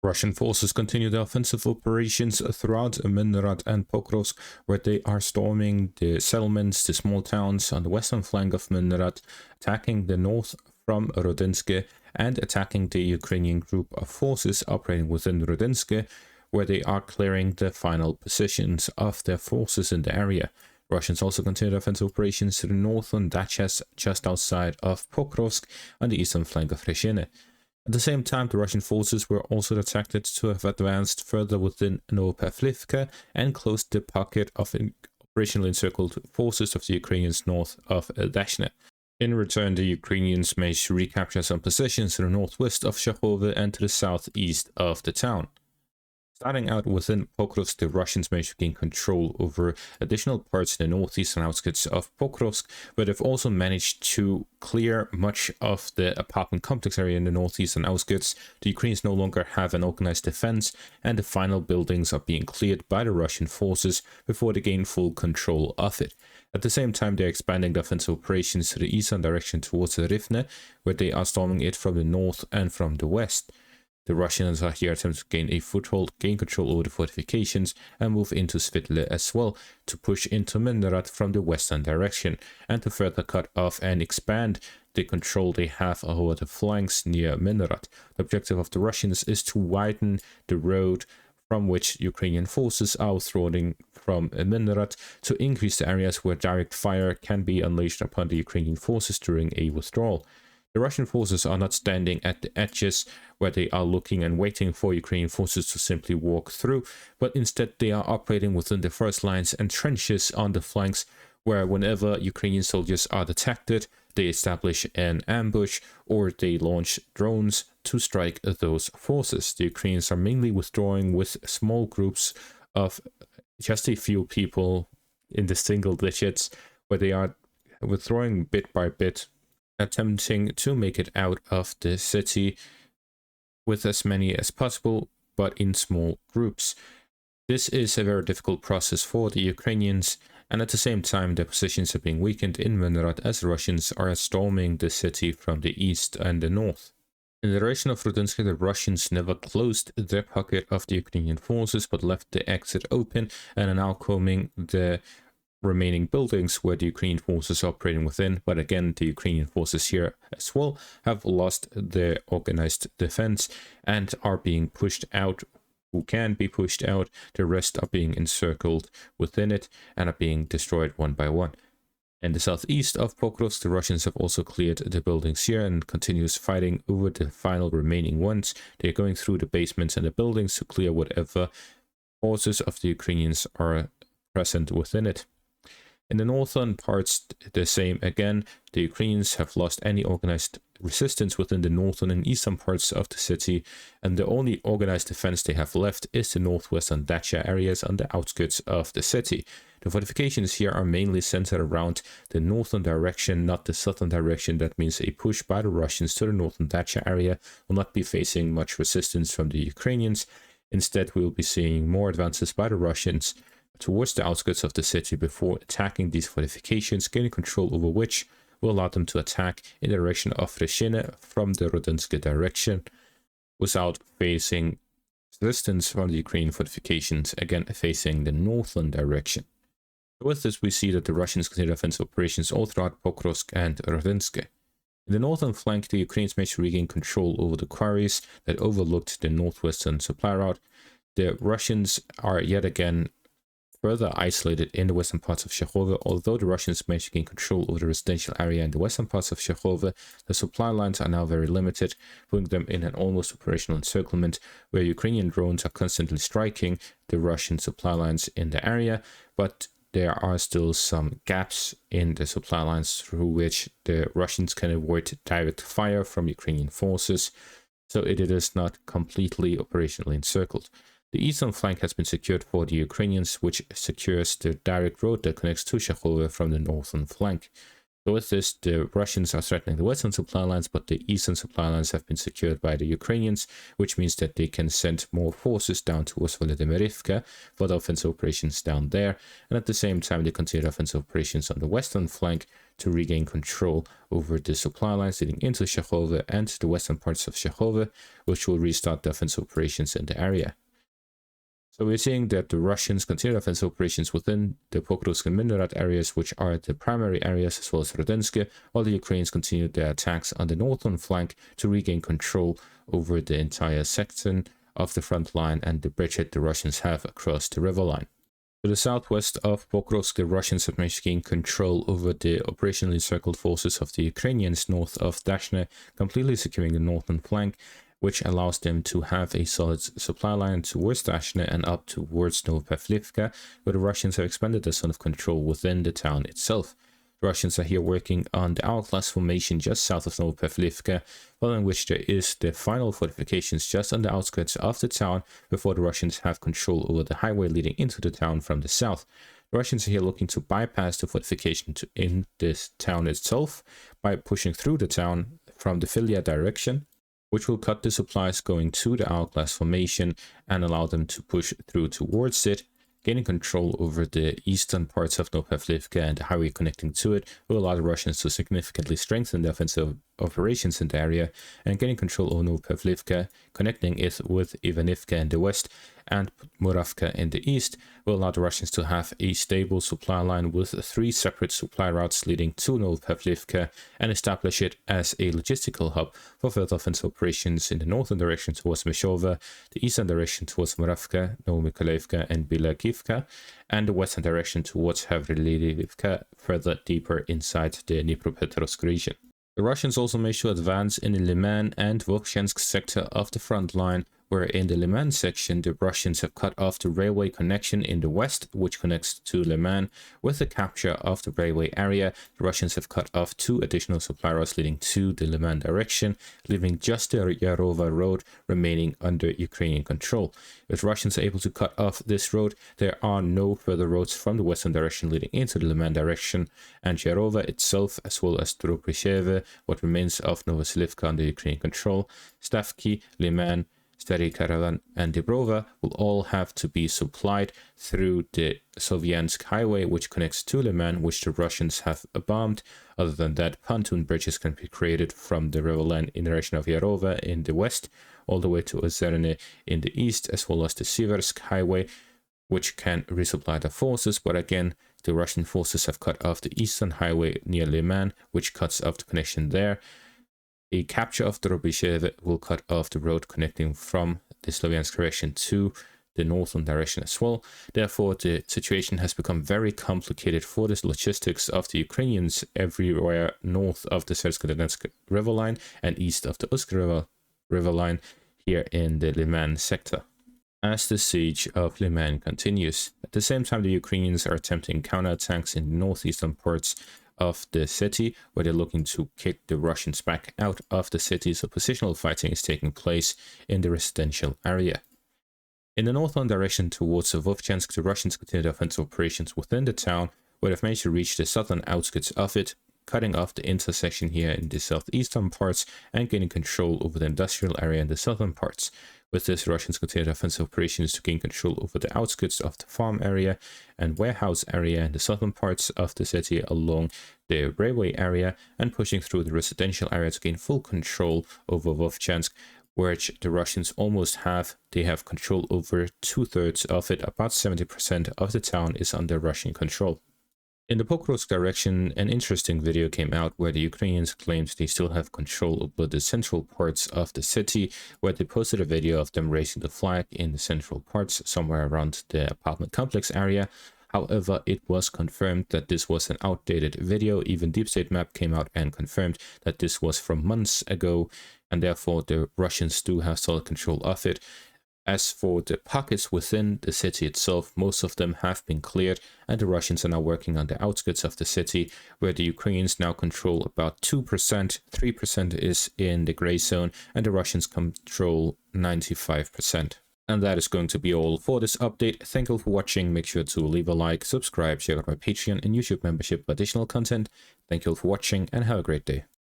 Russian forces continue their offensive operations throughout Minrad and Pokrovsk, where they are storming the settlements, the small towns on the western flank of Minrad, attacking the north from Rodynske, and attacking the Ukrainian group of forces operating within Rodynske, where they are clearing the final positions of their forces in the area. Russians also continue offensive operations to the north on Dachas, just outside of Pokrovsk, on the eastern flank of Reshine. At the same time, the Russian forces were also detected to have advanced further within Novopavlivka and closed the pocket of operationally encircled forces of the Ukrainians north of Dashne. In return, the Ukrainians managed to recapture some positions to the northwest of Shakhove and to the southeast of the town. Starting out within Pokrovsk, the Russians managed to gain control over additional parts in the northeastern outskirts of Pokrovsk, but they've also managed to clear much of the apartment complex area in the northeastern outskirts. The Ukrainians no longer have an organized defense, and the final buildings are being cleared by the Russian forces before they gain full control of it. At the same time, they're expanding the offensive operations to the eastern direction towards Rivne, where they are storming it from the north and from the west. The Russians are here attempting to gain a foothold, gain control over the fortifications, and move into Svitli as well, to push into Minrad from the western direction, and to further cut off and expand the control they have over the flanks near Minrad. The objective of the Russians is to widen the road from which Ukrainian forces are withdrawing from Minrad, to increase the areas where direct fire can be unleashed upon the Ukrainian forces during a withdrawal. The Russian forces are not standing at the edges where they are looking and waiting for Ukrainian forces to simply walk through, but instead they are operating within the first lines and trenches on the flanks, where whenever Ukrainian soldiers are detected, they establish an ambush or they launch drones to strike those forces. The Ukrainians are mainly withdrawing with small groups of just a few people in the single digits, where they are withdrawing bit by bit, attempting to make it out of the city with as many as possible, but in small groups. This is a very difficult process for the Ukrainians, and at the same time their positions are being weakened in Minrad as the Russians are storming the city from the east and the north. In the direction of Rodynske, the Russians never closed their pocket of the Ukrainian forces, but left the exit open and are now combing the remaining buildings where the Ukrainian forces are operating within. But again, the Ukrainian forces here as well have lost their organized defense and are being pushed out. Who can be pushed out, the rest are being encircled within it and are being destroyed one by one. In the southeast of Pokrovsk, the Russians have also cleared the buildings here and continues fighting over the final remaining ones. They're going through the basements and the buildings to clear whatever forces of the Ukrainians are present within it. In the northern parts, the same again. The Ukrainians have lost any organized resistance within the northern and eastern parts of the city, and the only organized defense they have left is the northwestern Dacha areas on the outskirts of the city. The fortifications here are mainly centered around the northern direction, not the southern direction. That means a push by the Russians to the northern Dacha area will not be facing much resistance from the Ukrainians. Instead, we will be seeing more advances by the Russians towards the outskirts of the city before attacking these fortifications, gaining control over which will allow them to attack in the direction of Reshine from the Rodynske direction without facing resistance from the Ukrainian fortifications, again facing the northern direction. With this, we see that the Russians continue offensive operations all throughout Pokrovsk and Rodynske. In the northern flank, the Ukrainians managed to regain control over the quarries that overlooked the northwestern supply route. The Russians are yet again further isolated in the western parts of Shakhove. Although the Russians managed to gain control over the residential area in the western parts of Shakhove, the supply lines are now very limited, putting them in an almost operational encirclement where Ukrainian drones are constantly striking the Russian supply lines in the area, but there are still some gaps in the supply lines through which the Russians can avoid direct fire from Ukrainian forces, so it is not completely operationally encircled. The eastern flank has been secured for the Ukrainians, which secures the direct road that connects to Shakhove from the northern flank. So with this, the Russians are threatening the western supply lines, but the eastern supply lines have been secured by the Ukrainians, which means that they can send more forces down towards Volodymyrivka for the offensive operations down there. And at the same time, they continue offensive operations on the western flank to regain control over the supply lines leading into Shakhove and the western parts of Shakhove, which will restart the offensive operations in the area. So we're seeing that the Russians continue offensive operations within the Pokrovsk and Minrat areas, which are the primary areas, as well as Rodynske, while the Ukrainians continue their attacks on the northern flank to regain control over the entire section of the front line and the bridgehead the Russians have across the river line. To the southwest of Pokrovsk, the Russians have managed to gain control over the operationally encircled forces of the Ukrainians north of Dashne, completely securing the northern flank, which allows them to have a solid supply line towards Dashne and up towards Novopavlivka, where the Russians have expanded their zone of control within the town itself. The Russians are here working on the hourglass formation just south of Novopavlivka, following which there is the final fortifications just on the outskirts of the town before the Russians have control over the highway leading into the town from the south. The Russians are here looking to bypass the fortification in this town itself by pushing through the town from the Filia direction, which will cut the supplies going to the hourglass formation and allow them to push through towards it. Gaining control over the eastern parts of Novopavlivka and the highway connecting to it will allow the Russians to significantly strengthen the offensive operations in the area, and gaining control over Novopavlivka, connecting it with Ivanivka in the west and Muravka in the east, will allow the Russians to have a stable supply line with 3 separate supply routes leading to Novopavlivka and establish it as a logistical hub for further offensive operations in the northern direction towards Meshova, the eastern direction towards Muravka, Novomykolivka and Bilagivka, and the western direction towards Havrylivka, further deeper inside the Dnipropetrovsk region. The Russians also managed to advance in the Leman and Vchansk sector of the front line, where in the Leman section the Russians have cut off the railway connection in the west, which connects to Leman. With the capture of the railway area, the Russians have cut off 2 additional supply routes leading to the Leman direction, leaving just the Yarova road remaining under Ukrainian control. If the Russians are able to cut off this road, there are no further roads from the western direction leading into the Leman direction, and Yarova itself, as well as Drobyshevo, what remains of Novoselivka under Ukrainian control, Stavki, Leman, Stary Caravan and Dibrova will all have to be supplied through the Vchansk highway, which connects to Leman, which the Russians have bombed. Other than that, pontoon bridges can be created from the river line in the direction of Yarova in the west, all the way to Ozerne in the east, as well as the Siversk highway, which can resupply the forces. But again, the Russian forces have cut off the eastern highway near Leman, which cuts off the connection there. A capture of Drobyshevo will cut off the road connecting from the Slovyansk direction to the northern direction as well. Therefore, the situation has become very complicated for the logistics of the Ukrainians everywhere north of the Sersko-Donetsk river line and east of the Usk river line here in the Leman sector, as the siege of Leman continues. At the same time, the Ukrainians are attempting counterattacks in the northeastern parts of the city, where they're looking to kick the Russians back out of the city, so positional fighting is taking place in the residential area. In the northern direction towards Vchansk, the Russians continue their offensive operations within the town, where they've managed to reach the southern outskirts of it, cutting off the intersection here in the southeastern parts and gaining control over the industrial area in the southern parts. With this, Russians continue their offensive operations to gain control over the outskirts of the farm area and warehouse area in the southern parts of the city along the railway area, and pushing through the residential area to gain full control over Vchansk, which the Russians almost have. They have control over 2/3 of it. About 70% of the town is under Russian control. In the Pokrovsk direction, an interesting video came out where the Ukrainians claimed they still have control over the central parts of the city, where they posted a video of them raising the flag in the central parts somewhere around the apartment complex area. However, it was confirmed that this was an outdated video. Even Deep State Map came out and confirmed that this was from months ago, and therefore the Russians do have solid control of it. As for the pockets within the city itself, most of them have been cleared, and the Russians are now working on the outskirts of the city, where the Ukrainians now control about 2%, 3% is in the gray zone, and the Russians control 95%. And that is going to be all for this update. Thank you for watching. Make sure to leave a like, subscribe, check out my Patreon and YouTube membership for additional content. Thank you all for watching and have a great day.